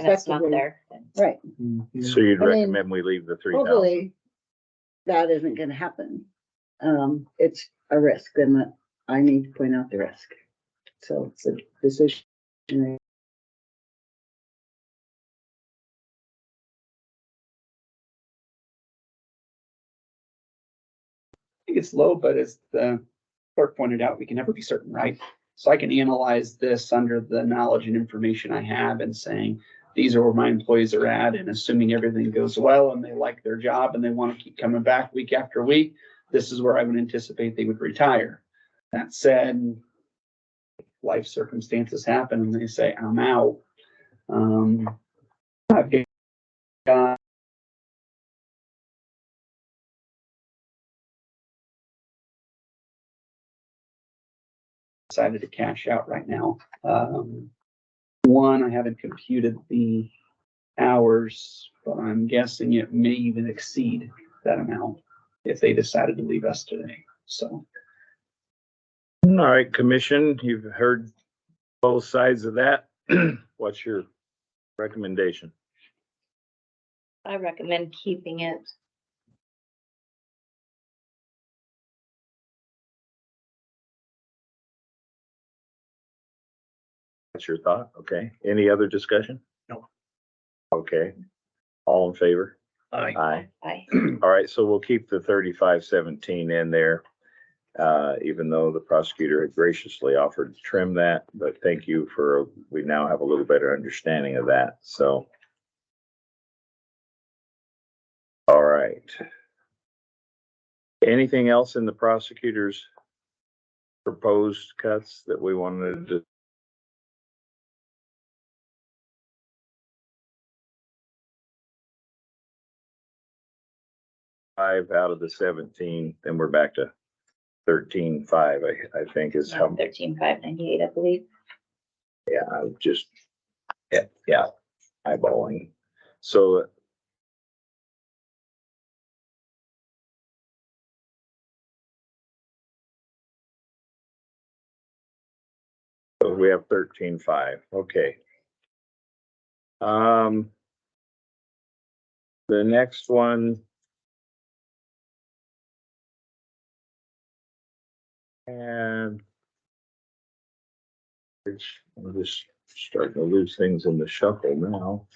and it's not unexpectedly. there. Right. So you'd I mean, recommend we leave the 3,000? Hopefully, that isn't gonna happen. It's a risk, and I need to point out the risk. So it's a decision. I think it's low, but as the clerk pointed out, we can never be certain, right? So I can analyze this under the knowledge and information I have and saying, these are where my employees are at, and assuming everything goes well and they like their job and they want to keep coming back week after week, this is where I would anticipate they would retire. That said, life circumstances happen and they say, I'm out. I've got decided to cash out right now. One, I haven't computed the hours, but I'm guessing it may even exceed that amount if they decided to leave us today. So. All right, commission, you've heard both sides of that. What's your recommendation? I recommend keeping it. That's your thought? Okay. Any other discussion? No. Okay. All in favor? Aye. Aye. All right, so we'll keep the 3517 in there. Even though the prosecutor had graciously offered to trim that, but thank you for, we now have a little better understanding of that, so. All right. Anything else in the prosecutor's proposed cuts that we wanted to? Five out of the 17, then we're back to 13.5, I think is how. 13,598, I believe. Yeah, I would just, yeah, eyeballing. So we have 13.5, okay. The next one. And I'm just starting to lose things in the shuffle now.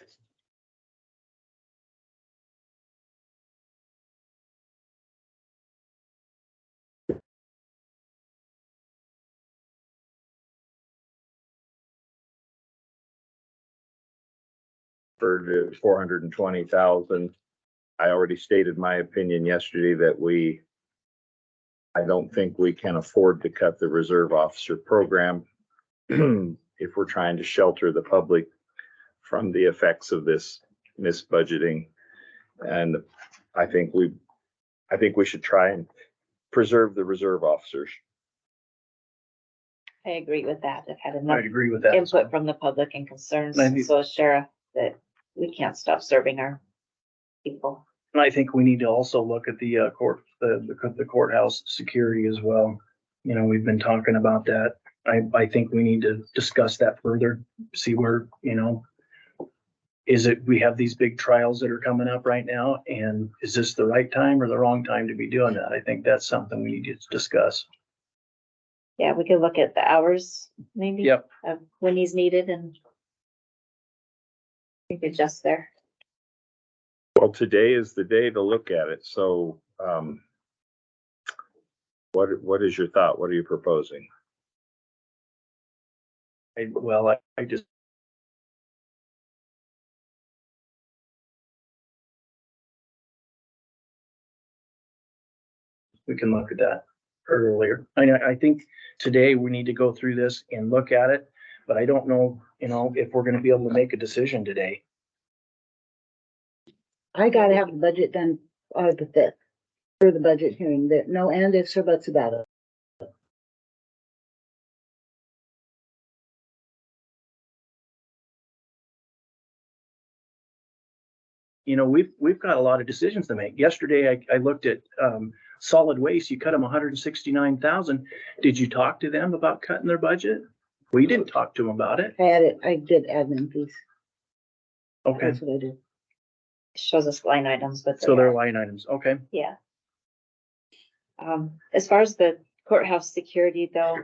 For 420,000. I already stated my opinion yesterday that I don't think we can afford to cut the reserve officer program if we're trying to shelter the public from the effects of this misbudgeting. And I think we should try and preserve the reserve officers. I agree with that. I've had enough I'd agree with that. input from the public and concerns, I think- so Sheriff, that we can't stop serving our people. And I think we need to also look at the the courthouse security as well. You know, we've been talking about that. I think we need to discuss that further, see where, you know, we have these big trials that are coming up right now, and is this the right time or the wrong time to be doing that? I think that's something we need to discuss. Yeah, we could look at the hours, maybe. Yep. Of when he's needed, and we could adjust there. Well, today is the day to look at it. So, what is your thought? What are you proposing? I just. We can look at that earlier. I think today we need to go through this and look at it, but I don't know, you know, if we're gonna be able to make a decision today. I gotta have the budget done, the 5th, for the budget hearing, that no and ifs or buts about it. You know, we've got a lot of decisions to make. Yesterday, I looked at, solid waste. You cut them 169,000. Did you talk to them about cutting their budget? We didn't talk to them about it. I did admin fees. Okay, That's what I did. Shows us line items, but so they're are, line items, okay. yeah. As far as the courthouse security though,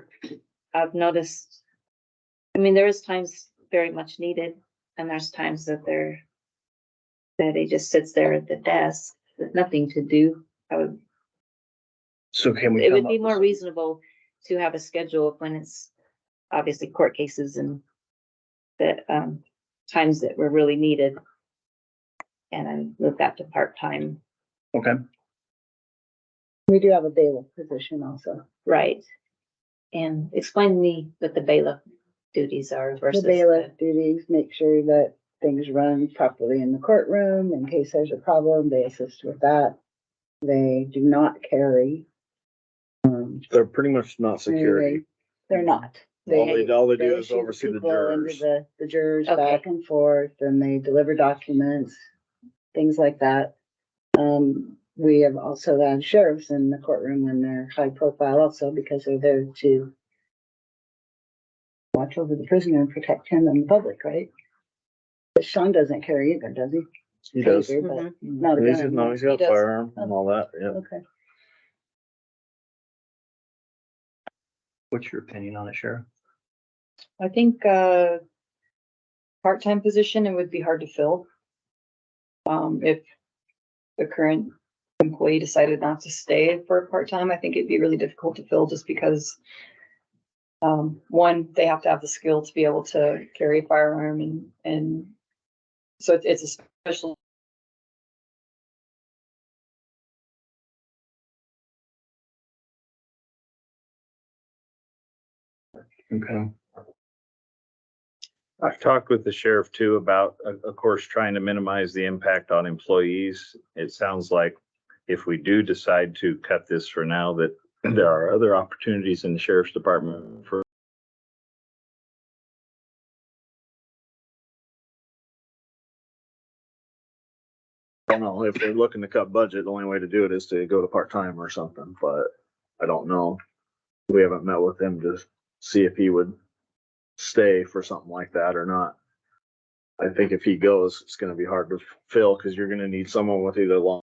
I've noticed, I mean, there is times very much needed, and there's times that he just sits there at the desk with nothing to do. So can we? It come would up be with more some- reasonable to have a schedule of when it's obviously court cases and the, times that were really needed. And I moved that to part-time, Okay, We do have a bailiff position also. right? And explain to me what the bailiff duties are The versus bailiff duties, make sure that things run properly in the courtroom. In case there's a problem, they assist with that. They do not carry. They're pretty much not security. They're not. All they do They is shoot oversee the people into jurors. The jurors Okay. back and forth, and they deliver documents, things like that. We have also had sheriffs in the courtroom when they're high profile also, because they're there to watch over the prisoner and protect him and the public, right? But Sean doesn't carry either, does he? He does. Taser, but not a He's, gun. no, he's He got a does. firearm and all that, yeah. Okay. what's your opinion on it, Sheriff? I think, part-time position, it would be hard to fill. If the current employee decided not to stay for part-time, I think it'd be really difficult to fill just because one, they have to have the skill to be able to carry a firearm and so it's a special. Okay, I've talked with the sheriff too about, of course, trying to minimize the impact on employees. It sounds like if we do decide to cut this for now, that there are other opportunities in the sheriff's department for I don't know if they're looking to cut budget, the only way to do it is to go to part-time or something, but I don't know. We haven't met with him to see if he would stay for something like that or not. I think if he goes, it's gonna be hard to fill, cause you're gonna need someone with either long.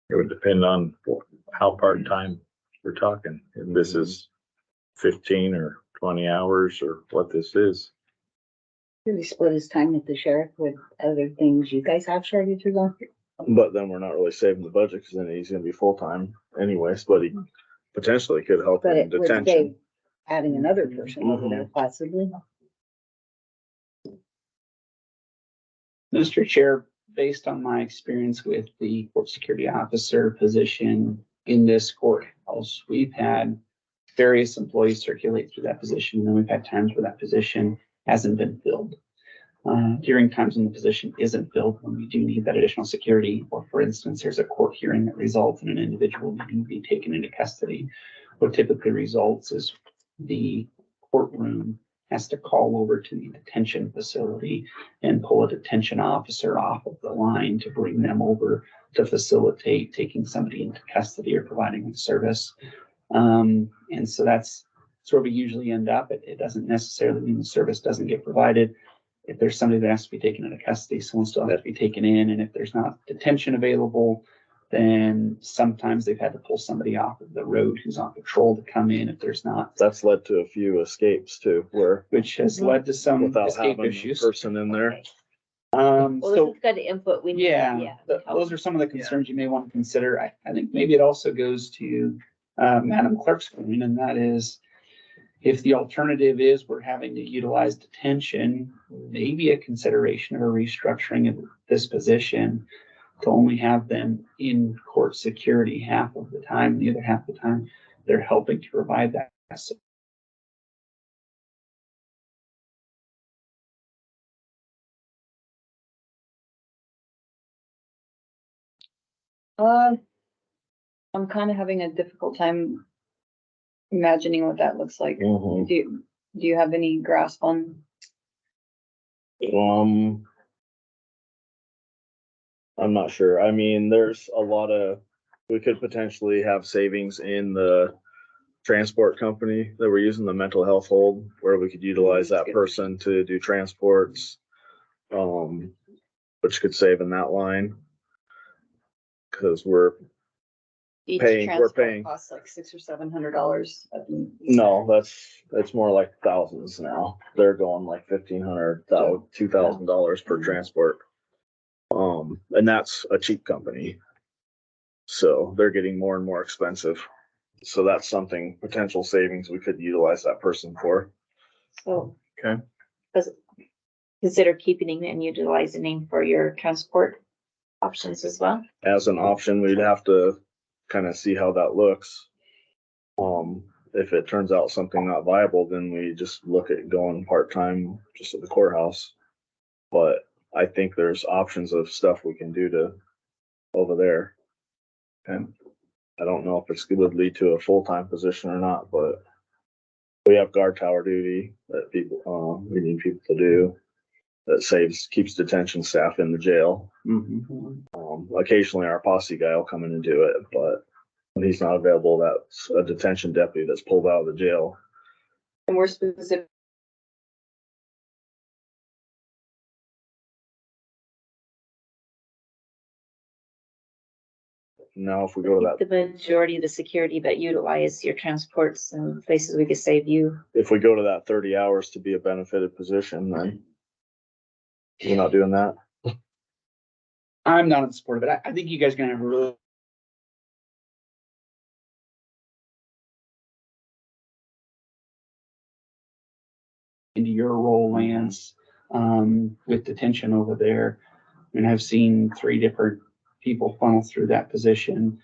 It would depend on how part-time we're talking. If this is 15 or 20 hours or what this is. Really split his time with the sheriff with other things you guys have shortages on. But then we're not really saving the budget, cause then he's gonna be full-time anyways, but he potentially could help But in it would save detention. adding another person over there possibly. Mr. Chair, based on my experience with the court security officer position in this courthouse, we've had various employees circulate through that position, and we've had times where that position hasn't been filled. During times when the position isn't filled, when we do need that additional security, or for instance, there's a court hearing that results in an individual needing to be taken into custody, what typically results is the courtroom has to call over to the detention facility and pull a detention officer off of the line to bring them over to facilitate taking somebody into custody or providing service. And so that's where we usually end up. It doesn't necessarily mean the service doesn't get provided. If there's somebody that has to be taken into custody, someone still has to be taken in. And if there's not detention available, then sometimes they've had to pull somebody off of the road who's on patrol to come in if there's not, That's led to a few escapes too, where which has led to some without escape having a issues. person in there. Okay. Well, Well, this is kind of input we need. yeah, those are some of the concerns you may want to consider. I think maybe it also goes to Madam Clerk's point, and that is if the alternative is we're having to utilize detention, maybe a consideration of a restructuring of this position to only have them in court security half of the time, the other half of the time they're helping to provide that. I'm kind of having a difficult time imagining what that looks like. Mhm. Do you have any grasp on? I'm not sure. I mean, there's a lot of we could potentially have savings in the transport company that we're using, the mental health hold, where we could utilize that person to do transports. Which could save in that line. Cause we're Each we're transport paying. costs like $600 or $700. No, that's more like thousands now. They're going like $1,500, $2,000 per transport. And that's a cheap company. So they're getting more and more expensive. So that's something, potential savings we could utilize that person for. So. Okay. Consider keeping him and utilizing him for your transport options as well. As an option, we'd have to kind of see how that looks. If it turns out something not viable, then we just look at going part-time just at the courthouse. But I think there's options of stuff we can do to over there. And I don't know if it's would lead to a full-time position or not, but we have guard tower duty that people, we need people to do. That keeps detention staff in the jail. Occasionally our posse guy will come in and do it, but when he's not available, that's a detention deputy that's pulled out of the jail. And we're specific. Now, if we go to that, The majority of the security, but utilize your transports and places we could save you. if we go to that 30 hours to be a benefited position, then we're not doing that. I'm not in support of it. I think you guys are gonna have a really into your role, Lance, with detention over there. I mean, I've seen 3 different people funnel through that position.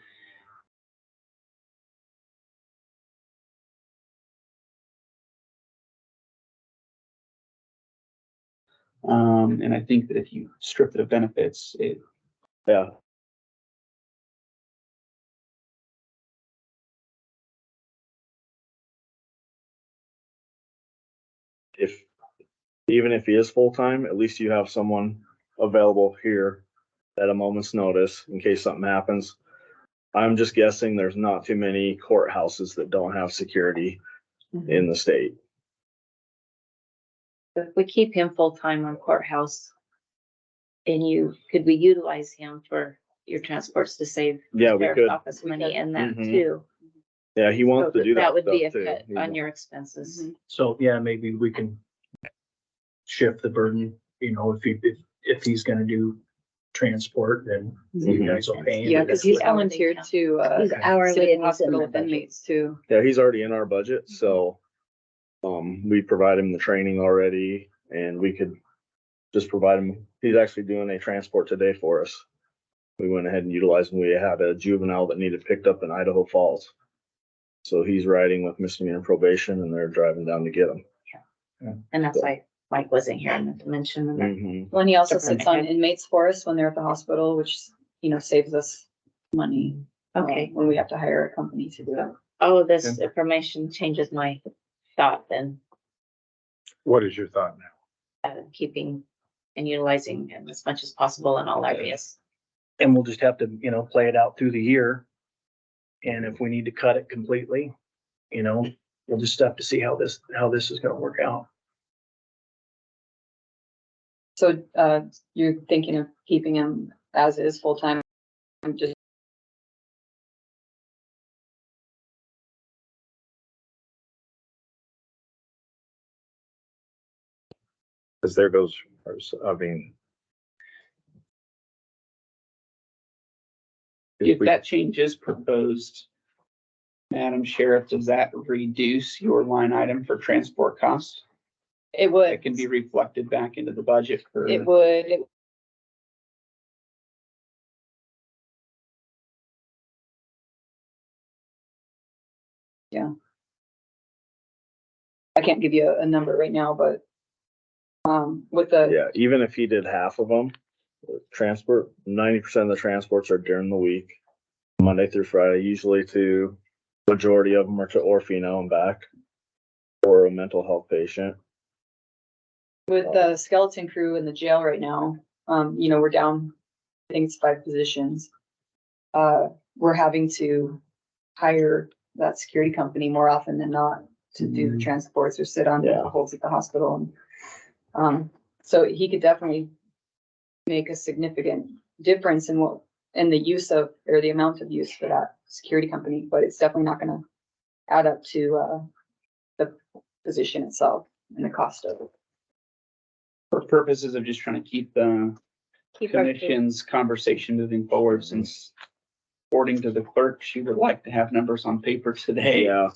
And I think that if you strip it of benefits, Yeah. Even if he is full-time, at least you have someone available here at a moment's notice in case something happens. I'm just guessing there's not too many courthouses that don't have security in the state. If we keep him full-time on courthouse. And could we utilize him for your transports to save? Yeah, we sheriff's could. office money in that Mhm. too. Yeah, he wants So to do that. That would be a stuff, cut too. on your expenses. So, yeah, maybe we can shift the burden, if he's gonna do transport, then you guys will pay him. Yeah, because he's Hourly volunteered count. to, He's sit hourly at the and he's in hospital the with budget. inmates too. Yeah, he's already in our budget, so, we provide him the training already, and we could just provide him, he's actually doing a transport today for us. We went ahead and utilized him. We had a juvenile that needed picked up in Idaho Falls. So he's riding with misdemeanor probation and they're driving down to get him. And that's why Mike wasn't here, I meant to mention that. Mhm. When he also Department sits on head. inmates for us when they're at the hospital, which, saves us money. Okay. When we have to hire a company to do it. Oh, this information changes my thought then, What is your thought now? keeping and utilizing him as much as possible in all areas. And we'll just have to, play it out through the year. And if we need to cut it completely, we'll just have to see how this is gonna work out. So, you're thinking of keeping him as is full-time, just. Cause there goes, I mean. if that change is proposed, Madam Sheriff, does that reduce your line item for transport costs? It would. It can be reflected back into the budget for. It would. Yeah. I can't give you a number right now, but, with the, Yeah, even if he did half of them, transport, 90% of the transports are during the week, Monday through Friday, usually majority of them are to Orfino and back or a mental health patient. with the skeleton crew in the jail right now, we're down, I think it's 5 positions. we're having to hire that security company more often than not to do the transports or sit on the holds at the hospital. And, so he could definitely make a significant difference in the use of, or the amount of use for that security company, but it's definitely not gonna add up to, the position itself and the cost of it. For purposes of just trying to keep the Keep our- commission's conversation moving forward, since according to the clerk, she would like to have numbers on paper today. Yeah,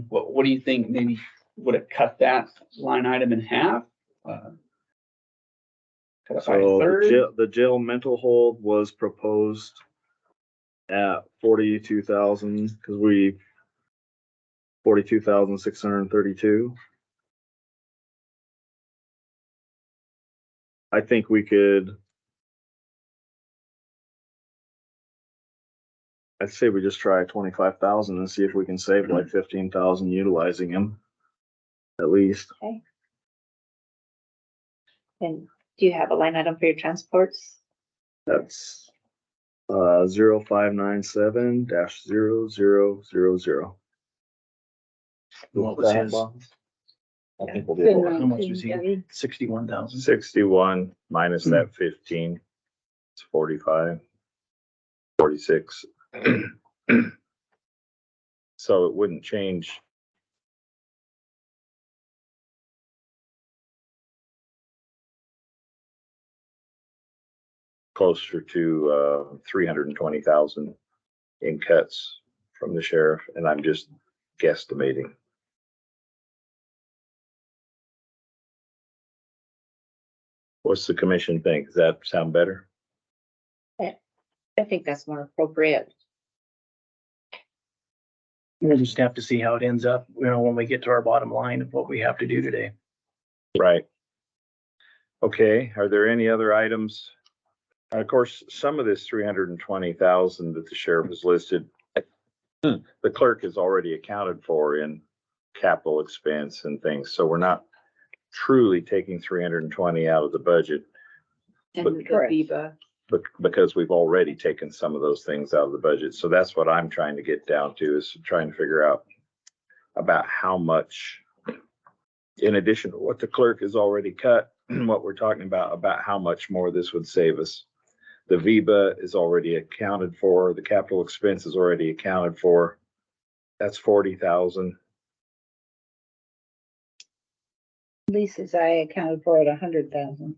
What do you think? Maybe would it cut that line item in half? Cut it by a So third? the jail mental hold was proposed at 42,000, because 42,632. I think we could. I'd say we just try 25,000 and see if we can save like 15,000 utilizing him. At least. And do you have a line item for your transports? That's 0597-0000. What was his? I think we'll Good do night. How much was he? Debbie. 61,000. 61 minus that 15. It's 45, 46. So it wouldn't change. Closer to 320,000 in cuts from the sheriff, and I'm just guesstimating. What's the commission think? Does that sound better? I think that's more appropriate. We'll just have to see how it ends up, when we get to our bottom line of what we have to do today. Right. Okay, are there any other items? Of course, some of this 320,000 that the sheriff has listed, the clerk has already accounted for in capital expense and things, so we're not truly taking 320 out of the budget, And But- the Correct. VIBA, because we've already taken some of those things out of the budget. So that's what I'm trying to get down to, is trying to figure out about how much, in addition to what the clerk has already cut, what we're talking about how much more this would save us. The VIBA is already accounted for, the capital expense is already accounted for. That's 40,000. Lisa's I accounted for at 100,000.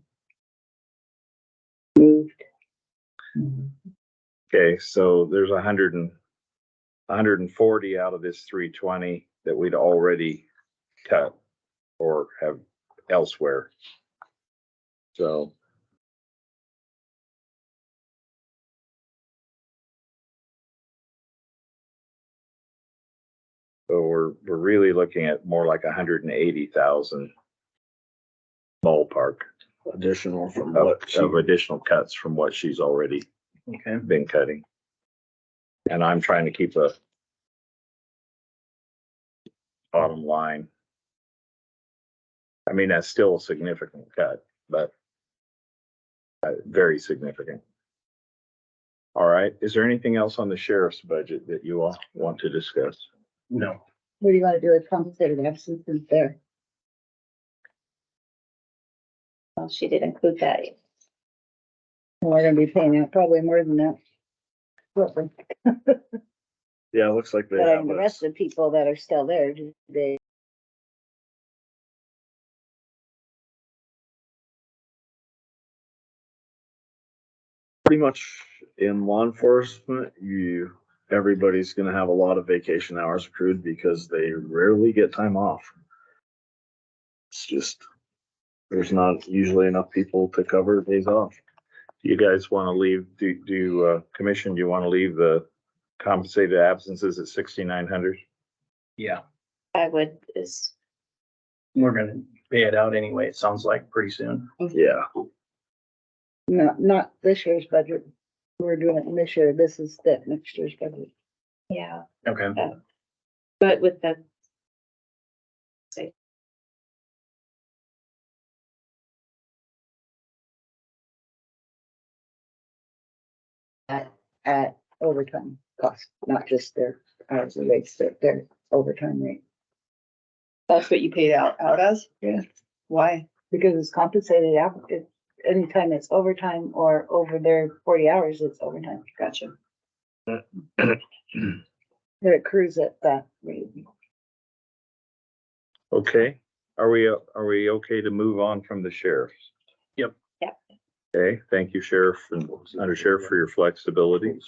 Moved. Okay, so there's 140 out of this 320 that we'd already cut or have elsewhere. So. So we're really looking at more like 180,000 ballpark Additional from of, what she, of additional cuts from what she's already Okay. been cutting. And I'm trying to keep a bottom line. I mean, that's still a significant cut, but very significant. All right. Is there anything else on the sheriff's budget that you all want to discuss? No. What do you want to do with compensated absences there? Well, she did include that. We're gonna be paying out probably more than that. Roughly. yeah, it looks like they But have the us. rest of the people that are still there, do they? Pretty much in law enforcement, everybody's gonna have a lot of vacation hours accrued because they rarely get time off. It's just, there's not usually enough people to cover days off. Do you guys want to leave, commission, do you want to leave the compensated absences at 6,900? Yeah, I would, we're gonna pay it out anyway, it sounds like pretty soon. Yeah, Not this year's budget. We're doing it this year. This is the next year's budget. yeah, Okay. but with the. At overtime cost, not just their hours and rates, their overtime rate. That's what you paid out as? Yeah. Why? Because it's compensated out, anytime it's overtime or over their 40 hours, it's overtime. Gotcha. It accrues at that rate. Okay, are we okay to move on from the sheriffs? Yep. Yep. Okay, thank you, Sheriff and Under Sheriff, for your flexibility.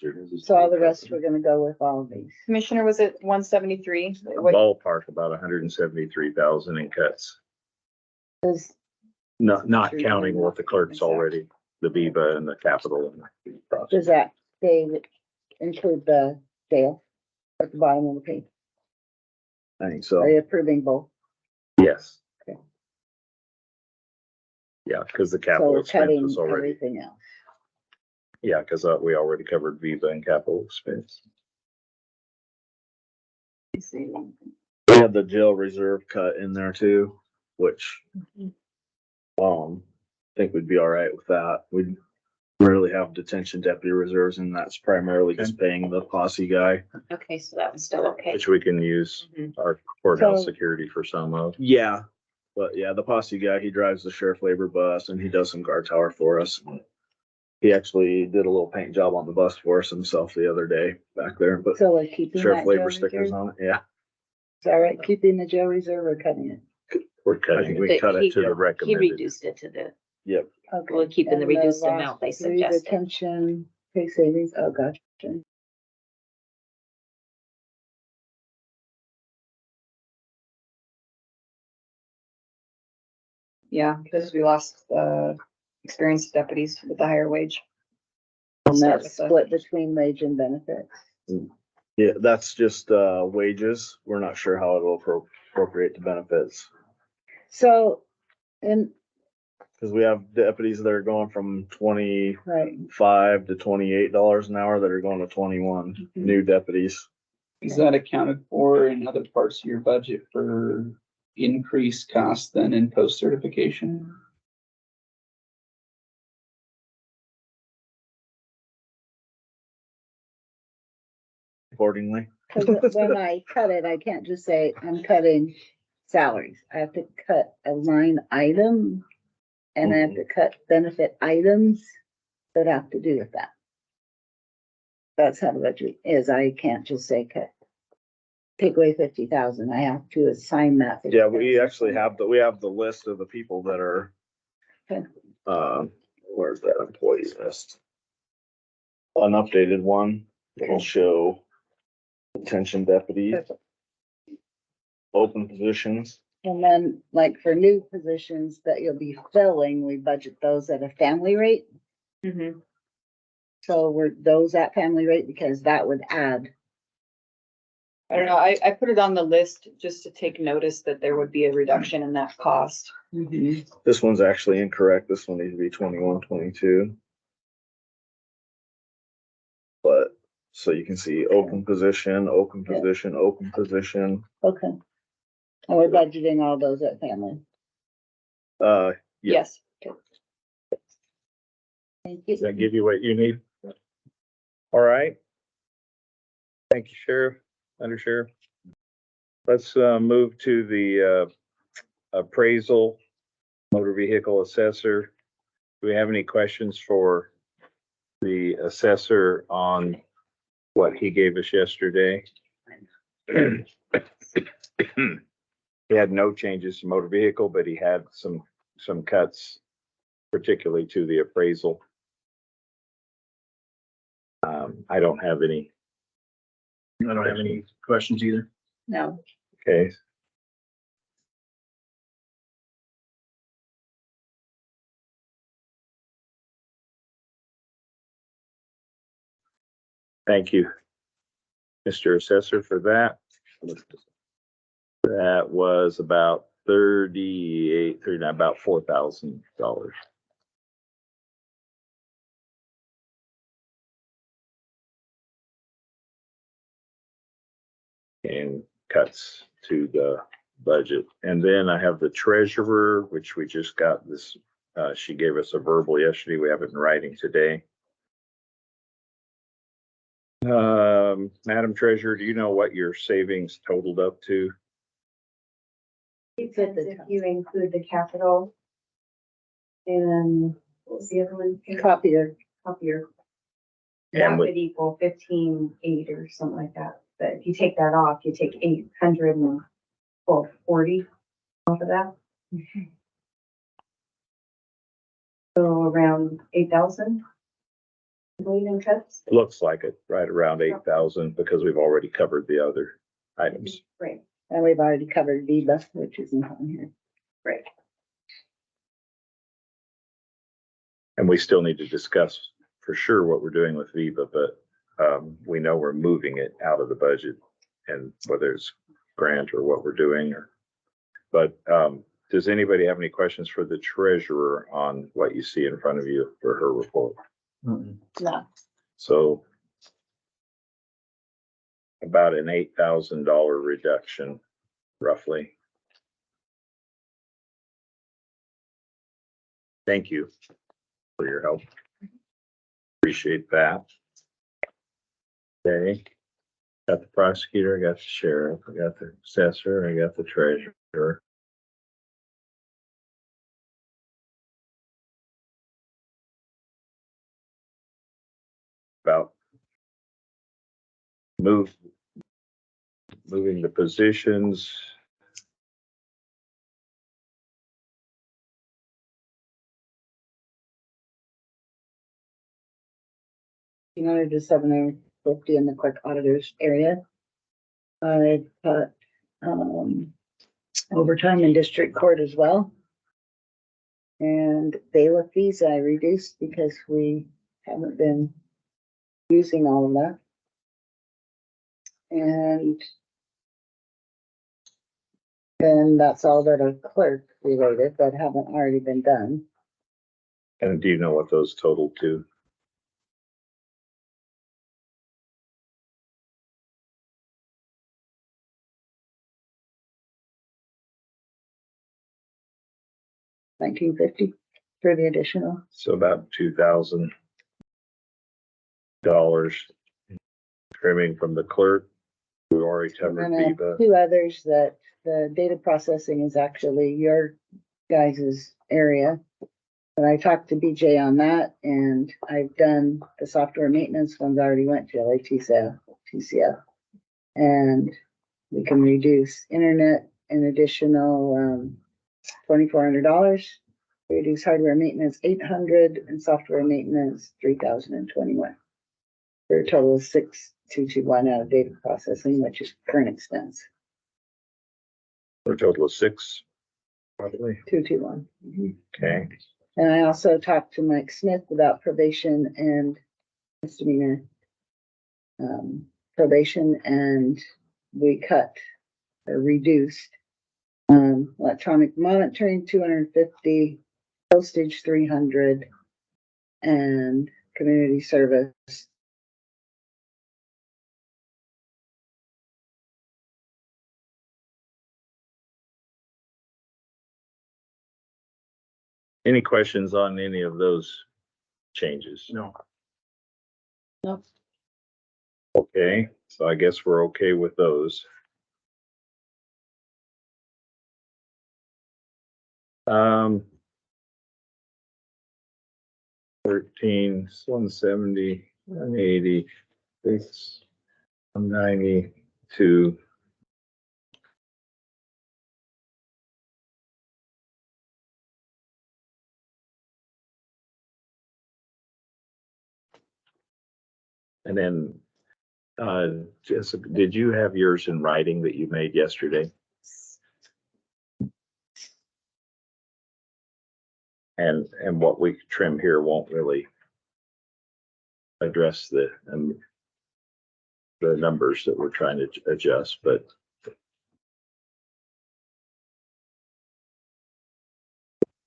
So all the rest, we're gonna go with all of these. Commissioner, was it 173? Ballpark about 173,000 in cuts. Not counting what the clerk's already, the Viva and the capital and the process. Does that, they include the jail at the bottom of the page? I think so. Are you approving both? Yes. Okay. Yeah, because the So capital we're expense cutting was already, everything else. yeah, because we already covered Viva and capital expense. We had the jail reserve cut in there too, which, I think we'd be all right with that. We'd rarely have detention deputy reserves, and that's primarily just paying the posse guy. Okay, so that one's still okay. Which we can use Mhm. our courthouse So- security for some of. Yeah, but yeah, the posse guy, he drives the sheriff labor bus and he does some guard tower for us. He actually did a little paint job on the bus for us himself the other day back there, but So we're keeping sheriff that jail labor reserve? stickers on it, yeah. Is that right? Keeping the jail reserve or cutting it? We're I cutting think it. we cut it to the He recommended. reduced it to the, Yep. Okay. we'll keep in the And reduced last amount they three, suggested. Detention, pay savings, oh, gotcha. Yeah, because we lost experienced deputies with the higher wage. And Start that's with the- split between wage and benefits. Yeah, that's just, wages. We're not sure how it'll appropriate to benefits. So, and, Cause we have deputies that are going from right, $25 to $28 an hour that are going to 21, Mhm. new deputies. Is that accounted for in other parts of your budget for increased costs than in post certification? Accordingly, 'cause when I cut it, I can't just say I'm cutting salaries. I have to cut a line item. And I have to cut benefit items that have to do with that. That's how the budget is. I can't just say cut. Take away 50,000. I have to assign that. yeah, we 50,000. actually have the list of the people that are, Okay. where's that employee list? An updated one that'll show detention deputies, open positions. And then like for new positions that you'll be filling, we budget those at a family rate. Mhm. So we're those at family rate because that would add. I don't know, I put it on the list just to take notice that there would be a reduction in that cost. This one's actually incorrect. This one needs to be 21, 22. But, so you can see open position, open Yeah. position, open position. Okay. And we're budgeting all those at family. Yeah. Yes. Thank Does that you. give you what you need? All right. Thank you, Sheriff, Under Sheriff. Let's move to the appraisal, motor vehicle assessor. Do we have any questions for the assessor on what he gave us yesterday? He had no changes to motor vehicle, but he had some cuts, particularly to the appraisal. I don't have any. I don't have any questions either. No, Okay. Thank you, Mr. Assessor, for that. That was about 39, about $4,000. And cuts to the budget. And then I have the treasurer, which we just got this, she gave us a verbal yesterday. We have it in writing today. Madam Treasurer, do you know what your savings totaled up to? Depends If you include the capital. And what was the other one? Copier. Copier. And That with- would equal 15,800 or something like that. But if you take that off, you take 840 off of that. So around 8,000. I believe in cuts. Looks like it, right around 8,000, because we've already covered the other items. Right, And we've already covered Viva, which isn't on here. right. And we still need to discuss for sure what we're doing with Viva, but we know we're moving it out of the budget, and whether it's grant or what we're doing or, but does anybody have any questions for the treasurer on what you see in front of you for her report? No. So about an $8,000 reduction roughly. Thank you for your help. Appreciate that. Okay. Got the prosecutor, I got the sheriff, I got the assessor, I got the treasurer. About moving the positions. To 750 in the clerk auditor's area. I put, overtime in district court as well. And bailiff fees I reduced because we haven't been using all of that. And then that's all that are clerk related that haven't already been done. And do you know what those total to? $1950 for the additional. So about $2,000 trimming from the clerk. We already And covered then I have Viva. two others that the data processing is actually your guys' area. But I talked to BJ on that and I've done the software maintenance ones already went to TCF. And we can reduce internet an additional $2,400. Reduce hardware maintenance $800 and software maintenance $3,021. For a total of $6,221 out of data processing, which is current expense. For a total of $6, probably. 221. Okay. And I also talked to Mike Smith about probation and misdemeanor probation, and we cut or reduced electronic monitoring 250, postage 300, and community service. Any questions on any of those changes? No. Okay, so I guess we're okay with those. 13, 170, 180, 192. And then, Jessica, did you have yours in writing that you made yesterday? And what we trim here won't really address the numbers that we're trying to adjust, but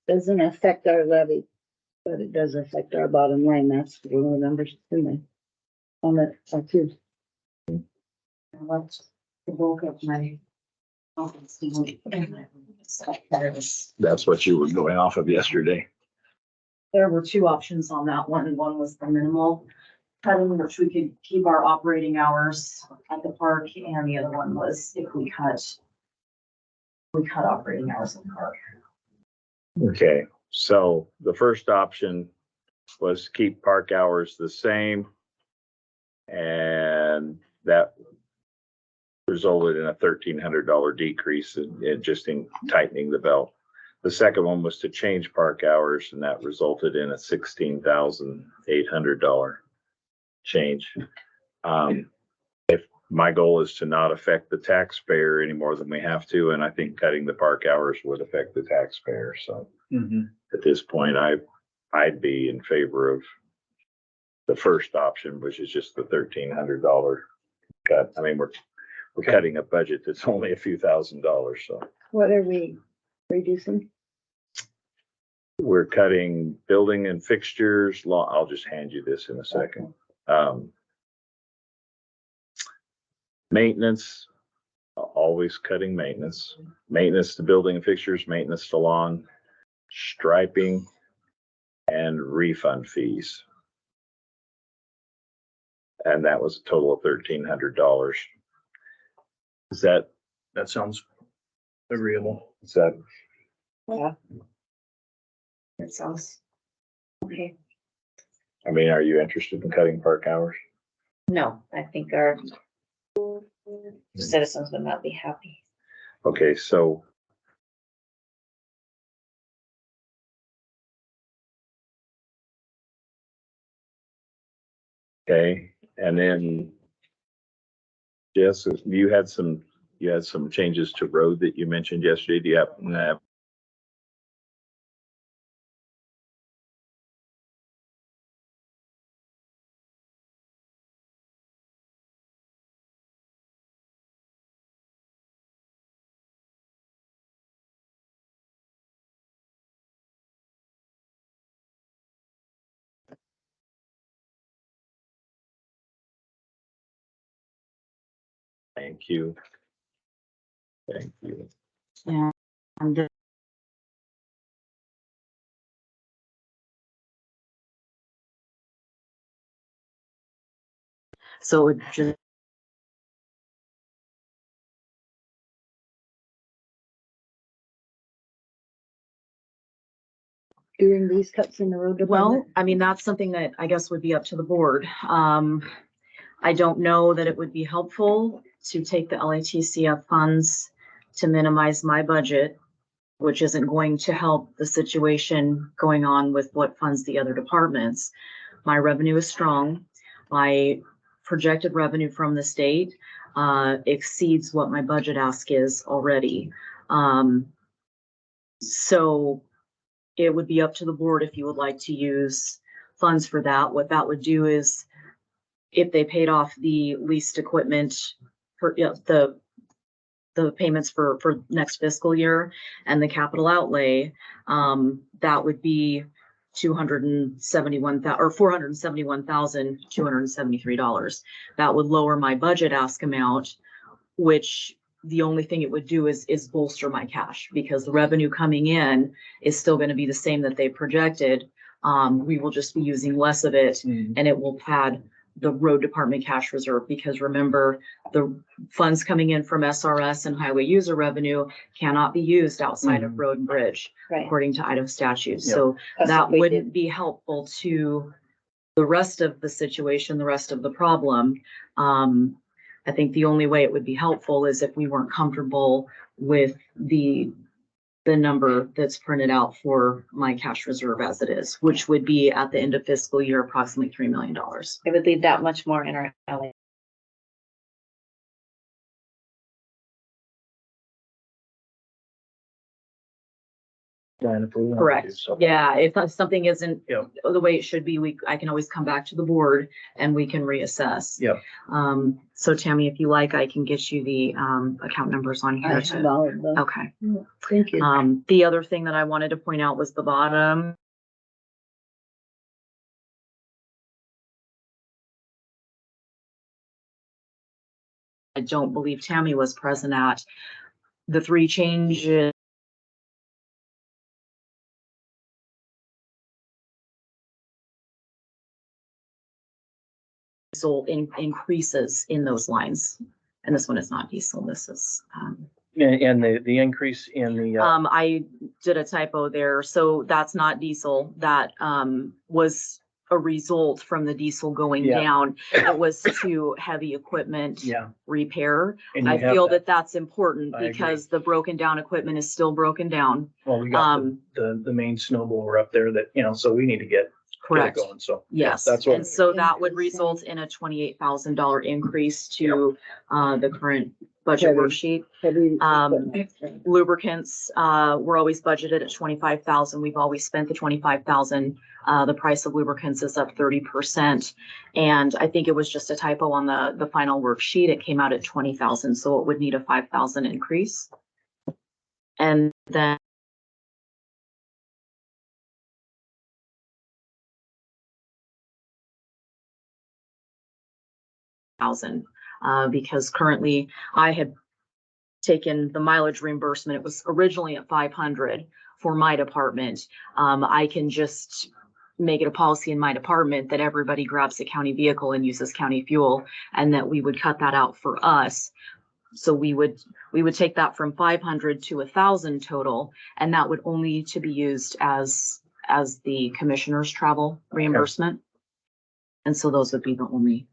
Doesn't affect our levy, but it does affect our bottom line. That's one of the numbers in there. On it, too. What's the bulk of my. that's what you were going off of yesterday. There were two options on that one. One was the minimal cutting, which we could keep our operating hours at the park, and the other one was if we cut operating hours in the park. Okay, so the first option was keep park hours the same. And that resulted in a $1,300 decrease in just in tightening the belt. The second one was to change park hours, and that resulted in a $16,800 change. If my goal is to not affect the taxpayer any more than we have to, and I think cutting the park hours would affect the taxpayer. So at this point, I'd be in favor of the first option, which is just the $1,300 cut. I mean, we're cutting a budget that's only a few $1,000s. So What are we reducing? we're cutting building and fixtures. I'll just hand you this in a second. Maintenance, always cutting maintenance. Maintenance to building and fixtures, maintenance to lawn, striping, and refund fees. And that was a total of $1,300. Is that, That sounds agreeable. is that, Yeah. That sounds, okay. I mean, are you interested in cutting park hours? No, I think our citizens would not be happy. Okay, so okay, and then Jess, you had some changes to road that you mentioned yesterday. Do you happen to have? Thank you. Thank you. And so it just Doing these cuts in the road well, department? I mean, that's something that I guess would be up to the board. I don't know that it would be helpful to take the LATCF funds to minimize my budget, which isn't going to help the situation going on with what funds the other departments. My revenue is strong. My projected revenue from the state exceeds what my budget ask is already. So it would be up to the board if you would like to use funds for that. What that would do is if they paid off the leased equipment for the payments for next fiscal year and the capital outlay, that would be $471,273. That would lower my budget ask amount, which the only thing it would do is bolster my cash, because the revenue coming in is still going to be the same that they projected. We will just be using less of it, and it will pad the road department cash reserve, because remember, the funds coming in from SRS and highway user revenue cannot be used outside of road and bridge, Right. according to Idaho statutes. Yep. So That's that what we wouldn't be helpful to the rest of the situation, the rest of the problem. I think the only way it would be helpful is if we weren't comfortable with the number that's printed out for my cash reserve as it is, which would be at the end of fiscal year, approximately $3 million. It would leave that much more in our LA. And if we want to do Correct. something. Yeah, if something isn't Yep. the way it should be, I can always come back to the board and we can reassess. Yep. So Tammy, if you like, I can get you the account numbers on I here have too. all of them. Okay. Thank you. The other thing that I wanted to point out was the bottom. I don't believe Tammy was present at the 3 changes. result in increases in those lines. And this one is not diesel, this is, And the increase in the, I did a typo there, so that's not diesel, that, was a result from the diesel going Yeah. down. It was to heavy equipment yeah. repair. And you I have feel that that's important I agree. because the broken down equipment is still broken down. Well, we got um, the main snow blower up there that, so we need to get it Correct. going, so. yeah, Yes, That's what, and so that would result in a $28,000 increase to, the current budget Heavy. worksheet. Heavy Um, equipment. Lubricants, we're always budgeted at 25,000. We've always spent the 25,000. The price of lubricants is up 30%. And I think it was just a typo on the final worksheet. It came out at 20,000, so it would need a 5,000 increase. And then thousand, because currently I had taken the mileage reimbursement. It was originally at 500 for my department. I can just make it a policy in my department that everybody grabs a county vehicle and uses county fuel, and that we would cut that out for us. So we would take that from 500 to 1,000 total, and that would only to be used as the commissioner's travel reimbursement. And so those would be the only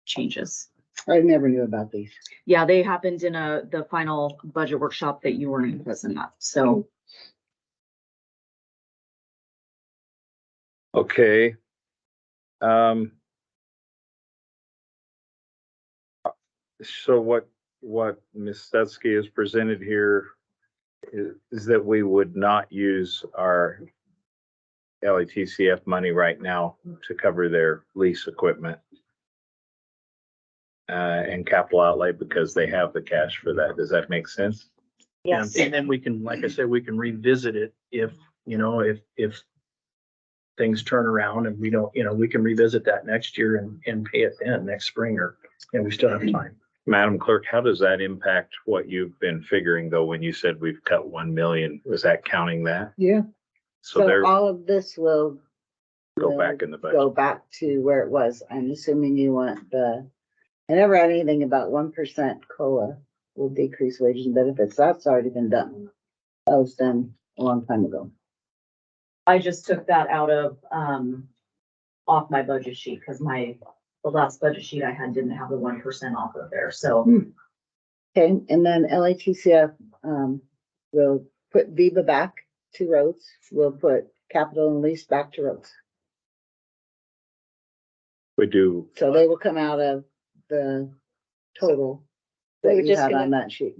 changes. I never knew about these. Yeah, they happened in the final budget workshop that you weren't present at, so. Okay. So what Ms. Stutsky has presented here is that we would not use our LATCF money right now to cover their lease equipment and capital outlay because they have the cash for that. Does that make sense? Yes. and then we can, like I said, we can revisit it if things turn around and we don't, we can revisit that next year and pay it then next spring, and we still have time. Madam Clerk, how does that impact what you've been figuring though, when you said we've cut 1 million? Was that counting that? Yeah. So there, All of this will go back in the budget. go back to where it was. I'm assuming you want I never had anything about 1% COLA will decrease wages and benefits. That's already been done. That was done a long time ago. I just took that out of, off my budget sheet, because the last budget sheet I had didn't have the 1% off of there, so. Okay, and then LATCF, will put VIVA back to roads. We'll put capital and lease back to roads. We do, So they will come out of the total We that were you just had gonna- on that sheet.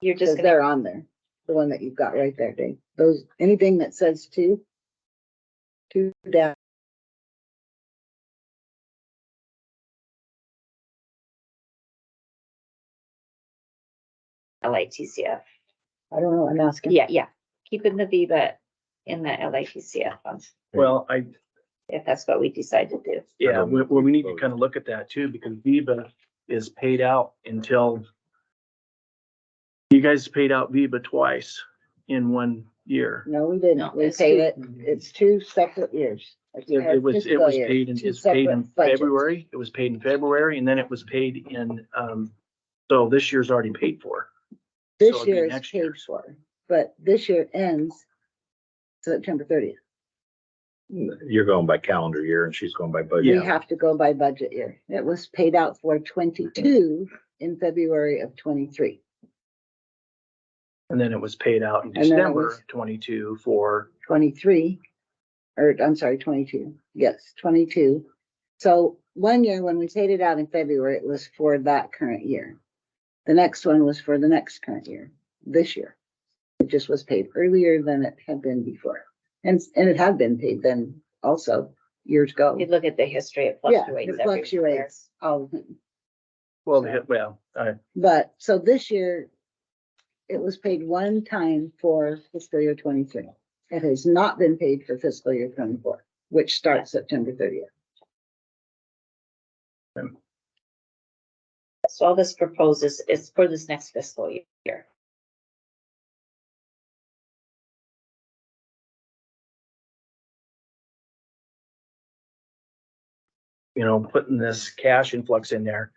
You're just Because gonna, they're on there, the one that you've got right there, Dave. Those, anything that says two down. LATCF. I don't know, I'm asking. Yeah. Keeping the VIVA in the LATCF funds, Well, if that's what we decide to do. yeah, we need to kind of look at that too, because Viva is paid out until you guys paid out Viva twice in 1 year. No, we didn't. No, We it's paid two- it, it's 2 separate years. It was Fiscal years, paid in, 2 it's paid in separate budgets. February. It was paid in February, and then it was paid in, so this year's already paid for. This So it'd be year is next year. paid for, but this year ends September 30th. you're going by calendar year and she's going by We budget. have to go by budget year. It was paid out for 22 in February of 23. And then it was paid out in And then it December was- 22 for, 23, or I'm sorry, 22. Yes, 22. So 1 year when we paid it out in February, it was for that current year. The next one was for the next current year, this year. It just was paid earlier than it had been before. And it had been paid then also years ago. You look at the history, it Yeah, fluctuates. it every fluctuates all the time. well, But, so this year, it was paid one time for fiscal year 23. It has not been paid for fiscal year 24, which starts September 30th. So all this proposes is for this next fiscal year. putting this cash influx in there,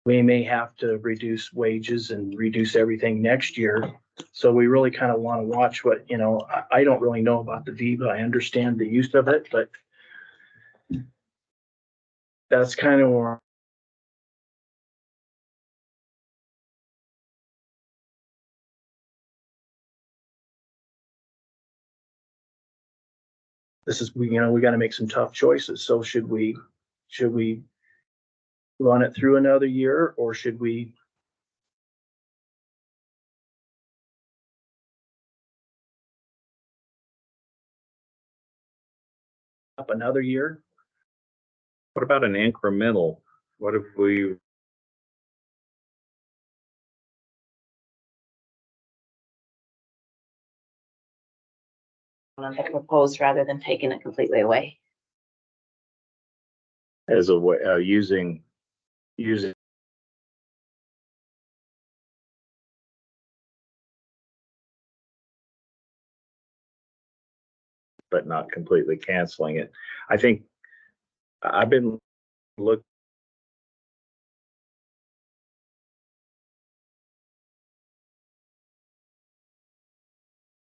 we may have to reduce wages and reduce everything next year. So we really kind of want to watch what, I don't really know about the Viva. I understand the use of it, but that's kind of where this is, we got to make some tough choices. So should we run it through another year, or should we up another year? What about an incremental? What if we propose rather than taking it completely away? as a way, using, but not completely canceling it. I think I've been looking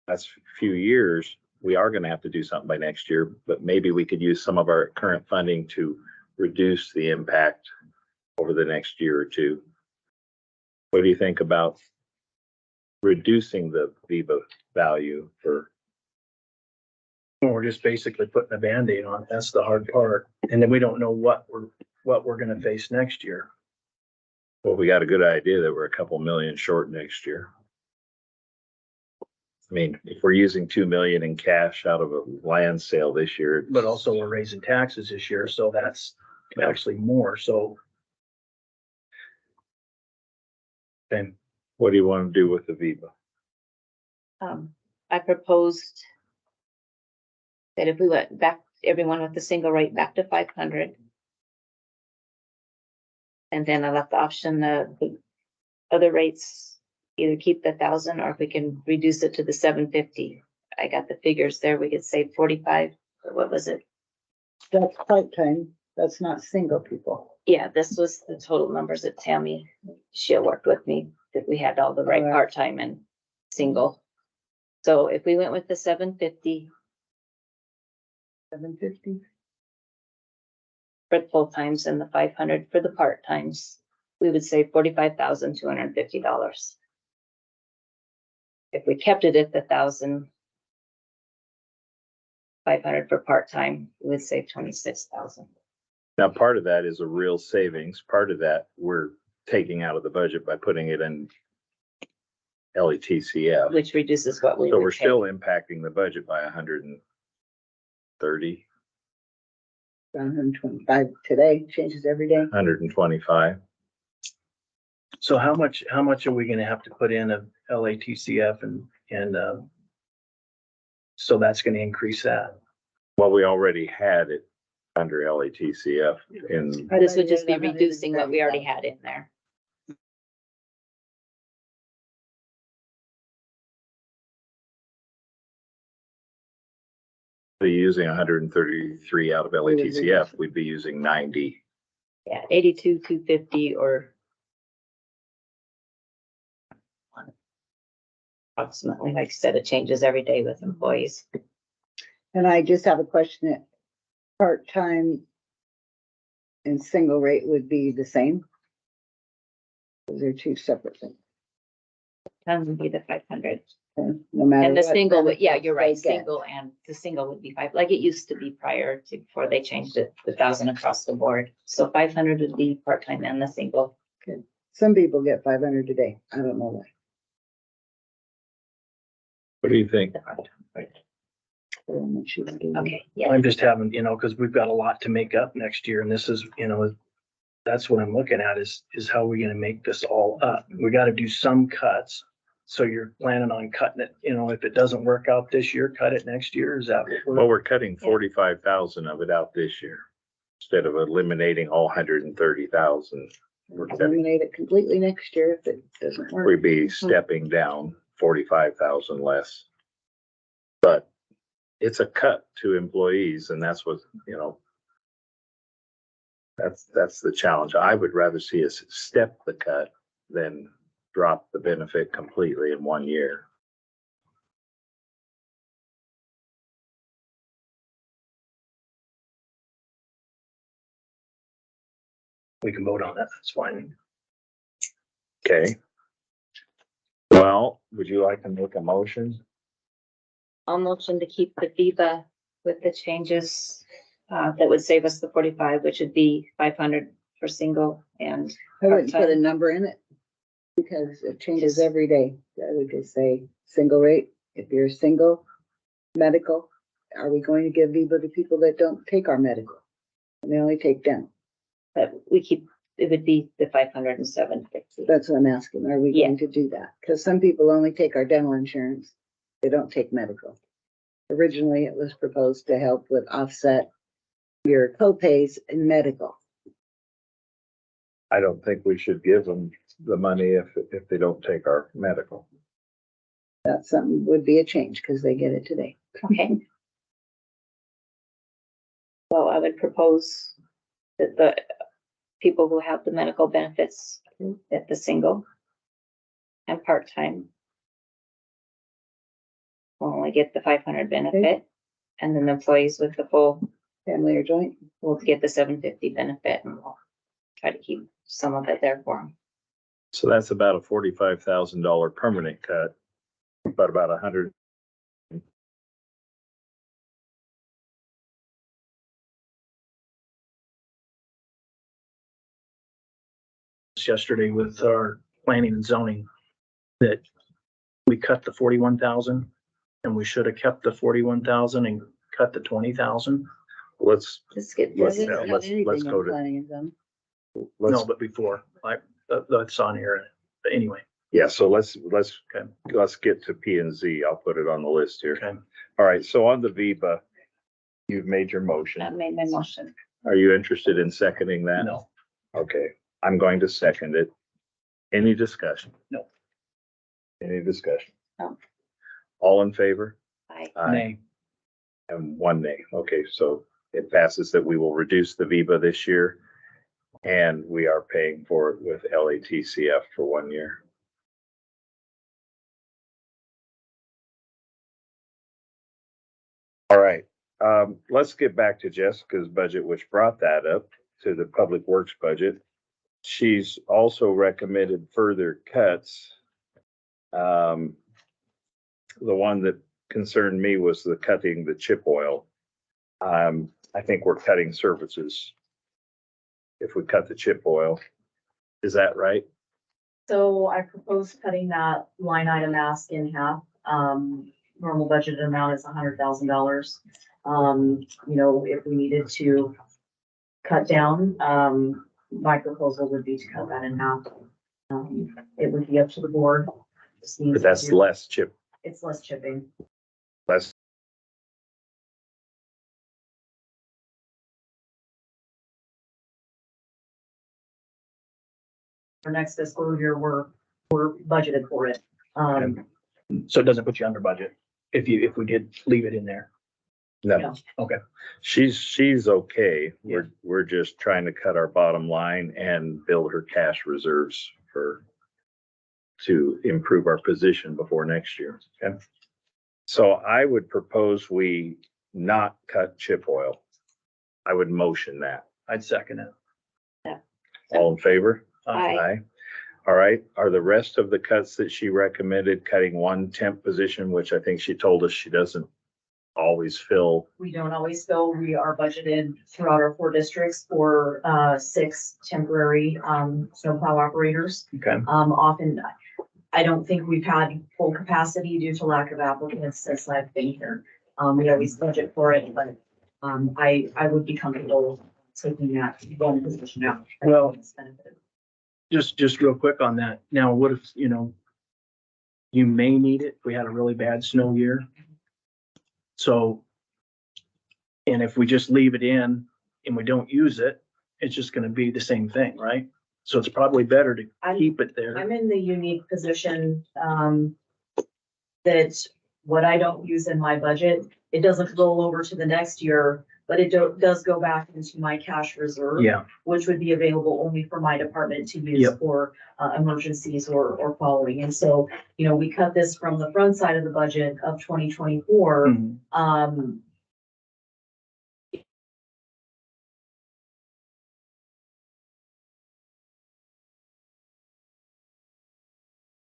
last few years, we are going to have to do something by next year, but maybe we could use some of our current funding to reduce the impact over the next year or two. What do you think about reducing the Viva value for? We're just basically putting a Band-Aid on it. That's the hard part. And then we don't know what we're going to face next year. Well, we got a good idea that we're a couple million short next year. I mean, if we're using 2 million in cash out of a land sale this year. But also we're raising taxes this year, so that's actually more. So. Okay. What do you want to do with the Viva? I proposed that if we went back, everyone with the single rate back to 500. And then I left the option, the other rates, either keep the 1,000 or if we can reduce it to the 750. I got the figures there. We could save 45, or what was it? That's part-time. That's not single people. Yeah, this was the total numbers that Tammy, she worked with me, that we had all the right Alright. part-time and single. So if we went with the 750 for the full times and the 500 for the part times, we would save $45,250. If we kept it at the 1,500 for part-time, we would save 26,000. Now, part of that is a real savings. Part of that we're taking out of the budget by putting it in LETCF. Which reduces what we So would we're pay. still impacting the budget by 130, 125 today, changes every day. 125. So how much are we gonna have to put in of LATCF and so that's gonna increase that? Well, we already had it under LATCF in, This would just be reducing what we already had in there. using 133 out of LATCF, we'd be using 90. Yeah, 82,250 or approximately, like I said, it changes every day with employees. And I just have a question that part-time and single rate would be the same? They're two separate things. That would be the 500. No matter. And the what single, but yeah, benefits you're right, they get. single and the single would be 5, like it used to be prior to, before they changed it, the 1,000 across the board. So 500 would be part-time and the single. Some people get 500 a day. I don't know why. What do you think? The part-time. I don't know what she was doing. Okay, yeah. I'm just having, cause we've got a lot to make up next year, and this is, that's what I'm looking at is how we're gonna make this all up. We gotta do some cuts. So you're planning on cutting it, if it doesn't work out this year, cut it next year? Is that what Well, we're cutting 45,000 of it out this year instead of eliminating all 130,000. We're cutting, Eliminate it completely next year if it doesn't work. we'd be stepping down 45,000 less. But it's a cut to employees, and that's what, That's the challenge. I would rather see us step the cut than drop the benefit completely in 1 year. We can vote on that, that's fine. Okay. Well, would you like to make a motion? I'll motion to keep the VIVA with the changes, that would save us the 45, which would be 500 for single and I wouldn't put a part-time. number in it because it changes every day. I would just say single rate. If you're single, medical, are we going to give Viva to people that don't take our medical? And they only take dental. But we keep, it would be the 500 and 750. That's what I'm asking. Are we Yeah. going to do that? Because some people only take our dental insurance. They don't take medical. Originally, it was proposed to help with offset your co-pays in medical. I don't think we should give them the money if they don't take our medical. That's something would be a change because they get it today. Okay. Well, I would propose that the people who have the medical benefits at the single and part-time will only get the 500 benefit, and then the employees with the full Family or joint. will get the 750 benefit, and we'll try to keep some of it there for them. So that's about a $45,000 permanent cut, but about 100. Yesterday with our planning and zoning, that we cut the 41,000 and we should have kept the 41,000 and cut the 20,000. Let's, Just get Let's- this. yeah, let's go to- Planning and zoning. let's, No, but before, like, that's on here. But anyway, yeah, so let's okay, get to P and Z. I'll put it on the list here. okay. All right, so on the VIVA, you've made your I motion. made my motion. Are you interested in seconding that? No, Okay, I'm going to second it. Any discussion? No. Any discussion? No. All in favor? I, nay, And one nay. Okay, so it passes that we will reduce the VIVA this year. And we are paying for it with LATCF for 1 year. All right, let's get back to Jessica's budget, which brought that up to the Public Works budget. She's also recommended further cuts. The one that concerned me was the cutting the chip oil. I think we're cutting services if we cut the chip oil. Is that right? So I propose cutting that line item ask in half. Normal budgeted amount is $100,000. You know, if we needed to cut down, my proposal would be to cut that in half. It would be up to the board. Just needs But that's to- less chip, It's less chipping. less. For next fiscal year, we're budgeted for it. so it doesn't put you under budget if we did leave it in there. No. No. Okay. She's okay. We're just trying to cut our bottom line and build her cash reserves to improve our position before next year. Okay. So I would propose we not cut chip oil. I would motion that. I'd second it. All in favor? Aye. All right. Are the rest of the cuts that she recommended, cutting one temp position, which I think she told us she doesn't always fill? We don't always fill. We are budgeted throughout our 4 districts for 6 temporary snowplow operators. Okay. Often, I don't think we've had full capacity due to lack of applicants since I've been here. We always budget for it, but I would be comfortable taking that one position out. Well, just real quick on that. Now, what if, you may need it if we had a really bad snow year? So, and if we just leave it in and we don't use it, it's just gonna be the same thing, right? So it's probably better to keep it there. I'm in the unique position, that what I don't use in my budget, it doesn't roll over to the next year, but it does go back into my cash reserve. Yeah, Which would be available only for my department to use Yep. for, emergencies or following. And so, we cut this from the front side of the budget of 2024. Mhm.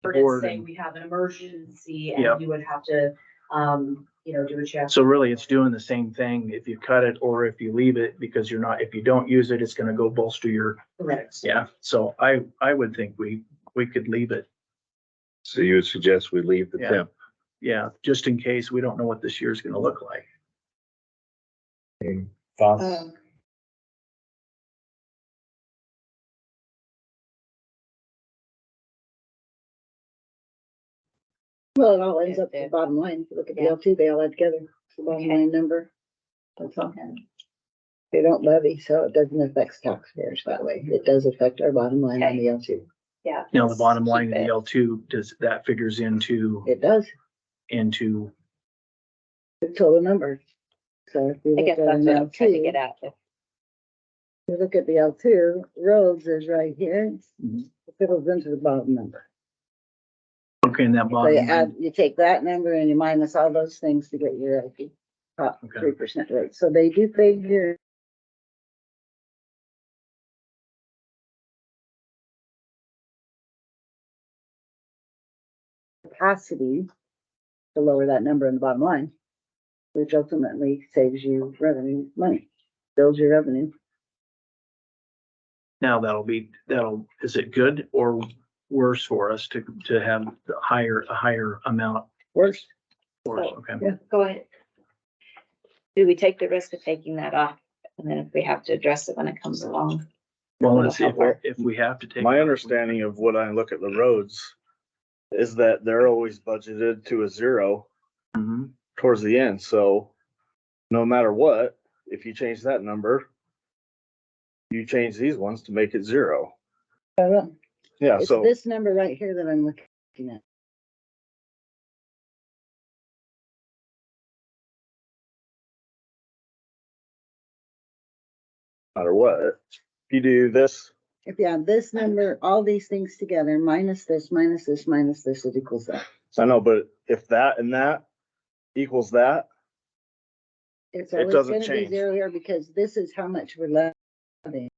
For Board say and- we have an emergency Yep. and you would have to, do a check. So really, it's doing the same thing if you cut it or if you leave it, because if you don't use it, it's gonna go bolster your, Correct. yeah. So I would think we could leave it. So you would suggest we leave the Yeah. temp? Yeah, just in case we don't know what this year's gonna look like. Thoughts? Well, it all ends up to the bottom line. If you look at the Yeah. L2, they all add together. It's the bottom Okay. line number. That's all. They don't levy, so it doesn't affect taxpayers that way. It does affect our bottom line on Okay. the L2. Yeah. Now, the let's bottom keep line of the it. L2, that figures into It does, the total number. So if you I look guess at that's an what I'm trying to L2, get at. you look at the L2, roads is right here. Mhm. It fiddles into the bottom number. okay, and that So bottom you line. add, you take that number and you minus all those things to get your LP, top Okay. 3% rate. So they do figure capacity to lower that number in the bottom line, which ultimately saves you revenue money, builds your revenue. Now is it good or worse for us to have a higher amount? Worse. Worse, So- okay. Yeah. Go ahead. Do we take the risk of taking that off? And then if we have to address it when it comes along? Well, It'll let's see help if we have to take. My understanding of what I look at the roads is that they're always budgeted to a zero Mhm. towards the end, so no matter what, if you change that number, you change these ones to make it zero. Yeah, It's so this number right here that I'm looking at. no matter what, if you do this, If you add this number, all these things together, minus this, minus this, minus this, it equals that. I know, but if that and that equals that, It's It always doesn't gonna be change. zero here because this is how much we're levying.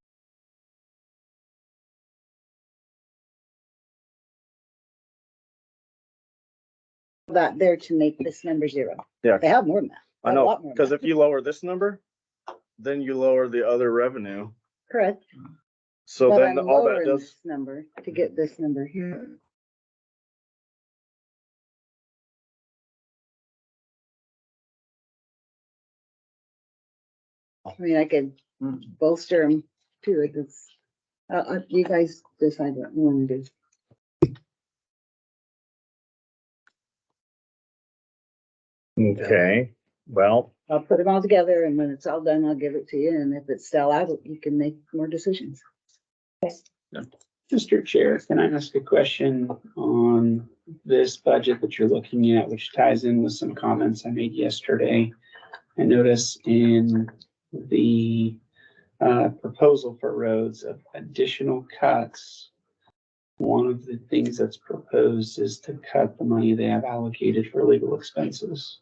That there to make this number zero. yeah, They have more than that. I A know, lot more than because that. if you lower this number, then you lower the other revenue. Correct. So But then I'm all that lowering does, this number to get this number here. I mean, I could bolster them too. It's, you guys decide what you wanna do. Okay, well, I'll put them all together and when it's all done, I'll give it to you. And if it's still out, you can make more decisions. Mr. Chair, can I ask a question on this budget that you're looking at, which ties in with some comments I made yesterday? I noticed in the proposal for roads of additional cuts, one of the things that's proposed is to cut the money they have allocated for legal expenses.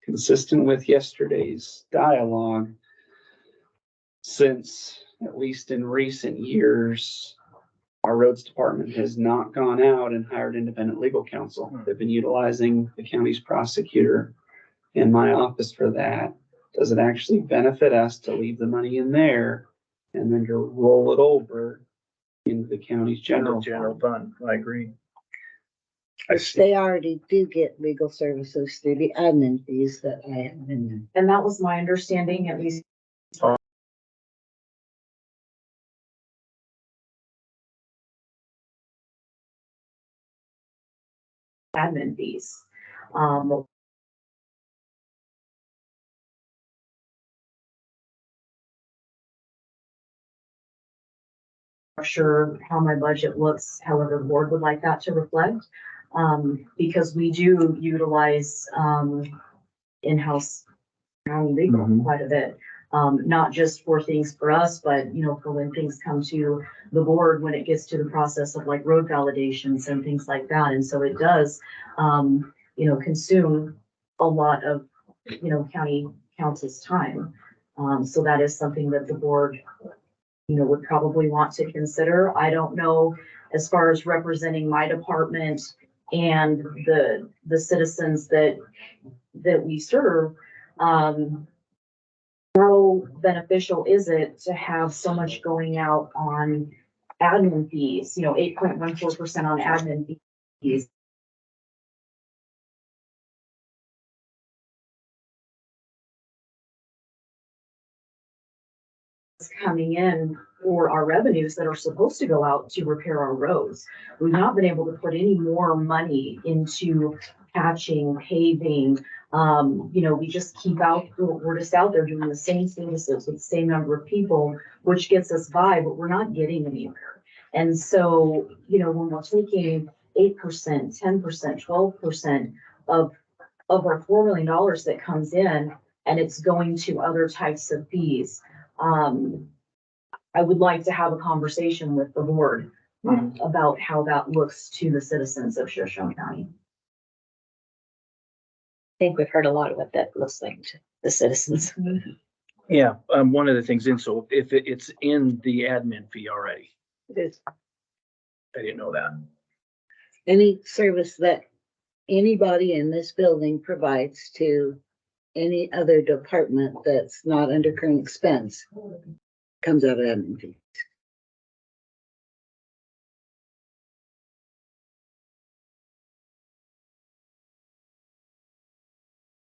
Consistent with yesterday's dialogue, since at least in recent years, our roads department has not gone out and hired independent legal counsel. They've been utilizing the county's prosecutor in my office for that. Does it actually benefit us to leave the money in there and then to roll it over into the county's general General fund? fund, I agree. I Which see. they already do get legal services through the admin fees that I have in And that was my understanding, at least. Admin fees. Not sure how my budget looks, however the board would like that to reflect. Because we do utilize, in-house county legal Mhm. quite a bit. Not just for things for us, but, you know, for when things come to the board, when it gets to the process of like road validations and things like that. And so it does, you know, consume a lot of, you know, county council's time. So that is something that the board, you know, would probably want to consider. I don't know, as far as representing my department and the citizens that we serve, how beneficial is it to have so much going out on admin fees, you know, 8.14% on admin fees? Coming in for our revenues that are supposed to go out to repair our roads. We've not been able to put any more money into patching, paving. You know, we just keep out, we're just out there doing the same services with the same number of people, which gets us by, but we're not getting anywhere. And so, you know, when we're taking 8%, 10%, 12% of our $4 million that comes in, and it's going to other types of fees. I would like to have a conversation with the board about how that looks to the citizens of Shoshone County. I think we've heard a lot of what that looks like to the citizens. Yeah, one of the things in, so if it's in the admin fee already, It is I didn't know that. any service that anybody in this building provides to any other department that's not under current expense comes out of admin fee.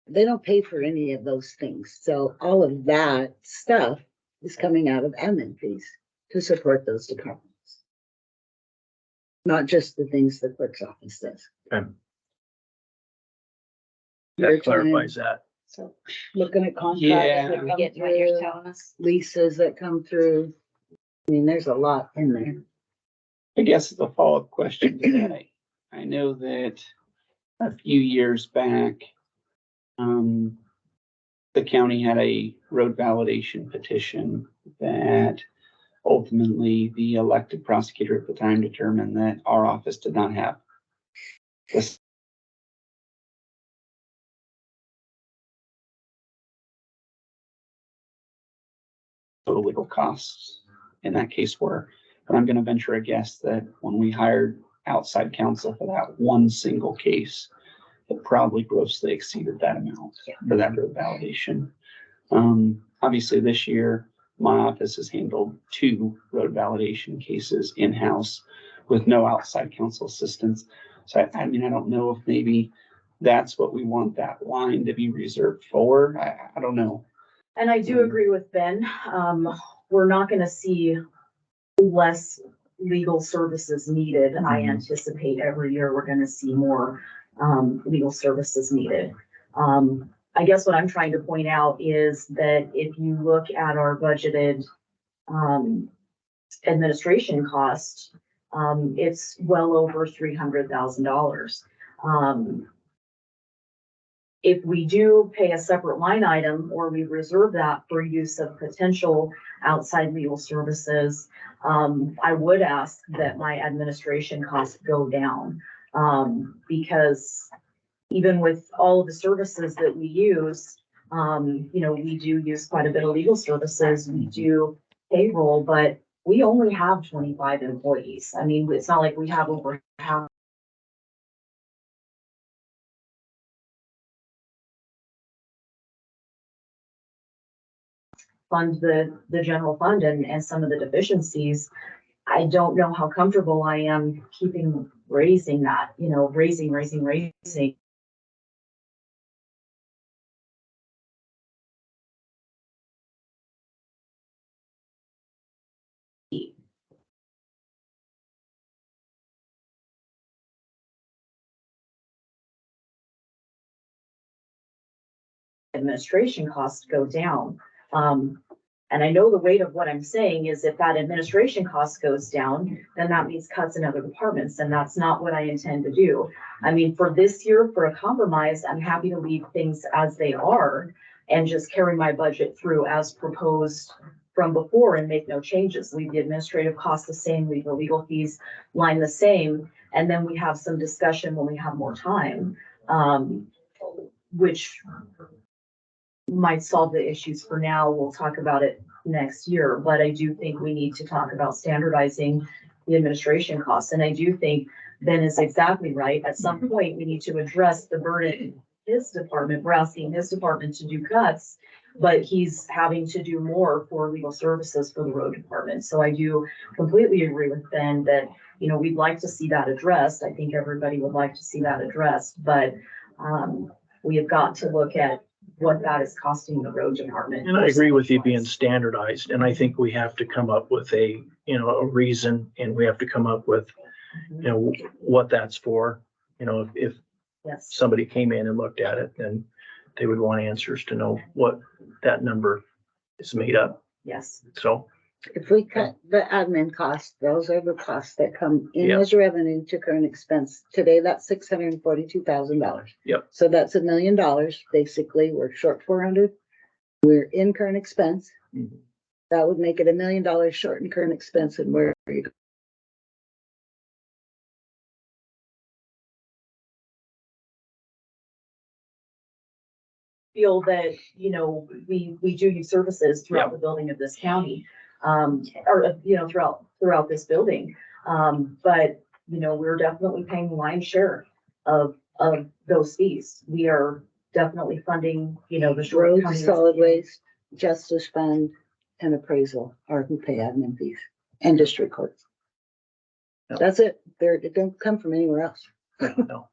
They don't pay for any of those things. So all of that stuff is coming out of admin fees to support those departments. Not just the things the clerk's office does. Okay. Your That clarifies that. So looking at contracts Yeah. that Are we come getting what you're through, telling us? leases that come through. I mean, there's a lot in there. I guess the follow-up question to that, I know that a few years back, the county had a road validation petition that ultimately the elected prosecutor at the time determined that our office did not have this. Total legal costs in that case were, but I'm gonna venture a guess that when we hired outside counsel for that one single case, it probably grossly exceeded that amount for that road validation. Obviously this year, my office has handled 2 road validation cases in-house with no outside counsel assistance. So I mean, I don't know if maybe that's what we want that line to be reserved for. I don't know. And I do agree with Ben. We're not gonna see less legal services needed. I anticipate every year we're gonna see more, legal services needed. I guess what I'm trying to point out is that if you look at our budgeted, administration cost, it's well over $300,000. If we do pay a separate line item or we reserve that for use of potential outside legal services, I would ask that my administration costs go down. Because even with all of the services that we use, you know, we do use quite a bit of legal services, we do payroll, but we only have 25 employees. I mean, it's not like we have over half. Fund the general fund and some of the deficiencies. I don't know how comfortable I am keeping raising that, you know, raising. Administration costs go down. And I know the weight of what I'm saying is if that administration cost goes down, then that means cuts in other departments, and that's not what I intend to do. I mean, for this year, for a compromise, I'm happy to leave things as they are and just carry my budget through as proposed from before and make no changes. Leave the administrative costs the same, leave the legal fees line the same, and then we have some discussion when we have more time, which might solve the issues for now. We'll talk about it next year, but I do think we need to talk about standardizing the administration costs. And I do think Ben is exactly right. At some point, we need to address the burden in his department. We're asking his department to do cuts, but he's having to do more for legal services for the road department. So I do completely agree with Ben that, you know, we'd like to see that addressed. I think everybody would like to see that addressed, but we have got to look at what that is costing the road department. And I agree with you being standardized, and I think we have to come up with a, you know, a reason, and we have to come up with, you know, what that's for. You know, if Yes, somebody came in and looked at it, then they would want answers to know what that number is made up. yes, So, If we cut the admin costs, those are the costs that come in Yeah. as revenue to current expense. Today, that's $642,000. Yep. So that's $1 million. Basically, we're short 400. We're in current expense. Mhm. That would make it $1 million short in current expense, and where are you? feel that, you know, we do use services throughout the building of this county, or, you know, throughout this building. But, you know, we're definitely paying the lion's share of those fees. We are definitely funding, you know, the short. Roads, solid waste, justice fund, and appraisal are who pay admin fees, and district courts. Yep. That's it. It don't come from anywhere else. no.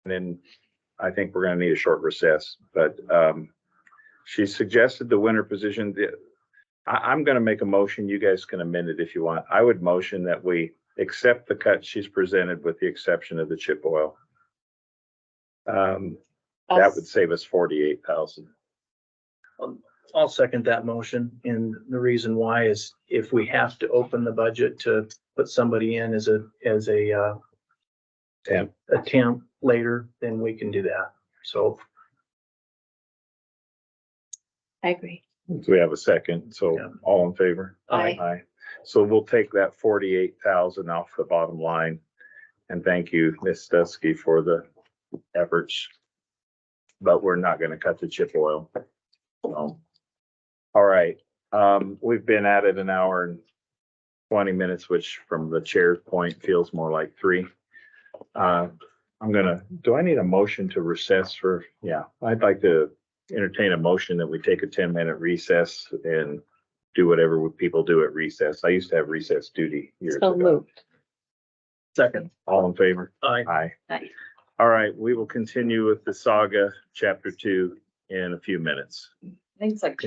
And then I think we're gonna need a short recess, but, she suggested the winter position. I'm gonna make a motion. You guys can amend it if you want. I would motion that we accept the cut she's presented with the exception of the chip oil. That would save us 48,000. I'll second that motion, and the reason why is if we have to open the budget to put somebody in as a Temp. temp later, then we can do that. So, I agree. So we have a second, so Yeah. all in favor? Aye. Aye. So we'll take that 48,000 off the bottom line. And thank you, Ms. Dusky, for the efforts. But we're not gonna cut the chip oil. So, all right, we've been at it an hour and 20 minutes, which from the chair's point feels more like 3. Do I need a motion to recess for, yeah, I'd like to entertain a motion that we take a 10-minute recess and do whatever people do at recess. I used to have recess duty years So ago. moved. second, All in favor? aye. Aye. Aye. All right, we will continue with the saga, chapter 2 in a few minutes. I think it's like